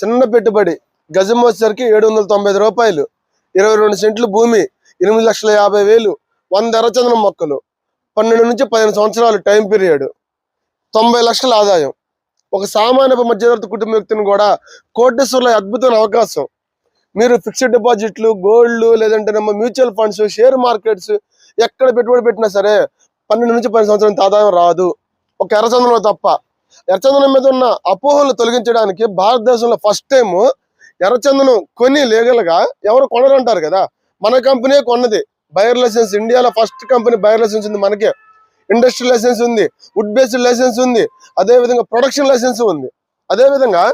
చిన్న పెట్టుబడి గజం వచ్చేసరికి 795 రూపాయలు, 22 సెంట్లు భూమి, 8,50,000, 100 ఎర్రచందనం మొక్కలు, 12 నుంచి 15 సంవత్సరాలు టైం పీరియడ్, 90 లక్షల ఆదాయం. ఒక సామాన్య మధ్యతరగతి కుటుంబ వ్యక్తిని కూడా కోటేశ్వర్లో అద్భుతమైన అవకాశం. మీరు ఫిక్స్డ్ డిపాజిట్లు, గోల్డ్, లేదంటే మ్యూచువల్ ఫండ్స్, షేర్ మార్కెట్స్ ఎక్కడ పెట్టుబడి పెట్టినా సరే 12 నుంచి 15 సంవత్సరాల ఆదాయం రాదు, ఒక ఎర్రచందనం తప్ప. ఎర్రచందనం మీద ఉన్న అపోహలు తొలగించడానికి భారతదేశంలో ఫస్ట్ టైం ఎర్రచందనం కొని లీగల్గా ఎవరు కొనరంటారు కదా, మన కంపెనీ కొన్నది. బయర్ లైసెన్స్, ఇండియాలో ఫస్ట్ కంపెనీ బయర్ లైసెన్స్ ఉంది మనకే. ఇండస్ట్రియల్ లైసెన్స్ ఉంది, వుడ్ బేస్డ్ లైసెన్స్ ఉంది, అదేవిధంగా ప్రొడక్షన్ లైసెన్స్ ఉంది. అదేవిధంగా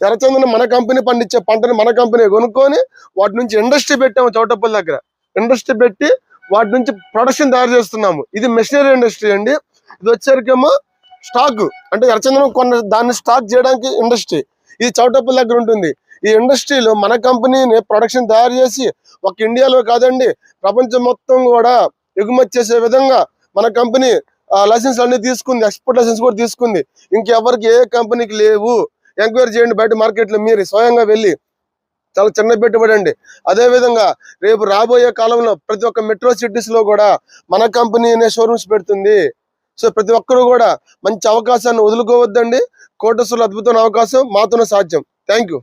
ఎర్రచందనం మన కంపెనీ పండించే పంటని మన కంపెనీ కొనుక్కొని వాటి నుంచి ఇండస్ట్రీ పెట్టాము. చౌటప్పల్ దగ్గర ఇండస్ట్రీ పెట్టి వాటి నుంచి ప్రొడక్షన్ తయారు చేస్తున్నాము. ఇది మెషినరీ ఇండస్ట్రీ అండి. ఇది వచ్చేసరికేమో స్టాక్, అంటే ఎర్రచందనం కొన్న దాన్ని స్టాక్ చేయడానికి ఇండస్ట్రీ. ఇది చౌటప్పల్ దగ్గర ఉంటుంది. ఈ ఇండస్ట్రీలో మన కంపెనీని ప్రొడక్షన్ తయారు చేసి ఒక ఇండియాలో కాదండి, ప్రపంచం మొత్తం కూడా ఎగుమతి చేసే విధంగా మన కంపెనీ లైసెన్స్ అన్ని తీసుకుంది, ఎక్స్పోర్ట్ లైసెన్స్ కూడా తీసుకుంది. ఇంకెవరికి ఏ కంపెనీకి లేవు. ఎంక్వైరీ చేయండి బయట మార్కెట్లో, మీరు స్వయంగా వెళ్ళి. చాలా చిన్న పెట్టుబడి అండి. అదేవిధంగా రేపు రాబోయే కాలంలో ప్రతి ఒక్క మెట్రో సిటీస్ లో కూడా మన కంపెనీ షోరూమ్స్ పెడుతుంది. సో ప్రతి ఒక్కరు కూడా మంచి అవకాశాన్ని వదులుకోవద్దండి. కోటేశ్వర్లో అద్భుతమైన అవకాశం మాతోనే సాధ్యం. Thank you.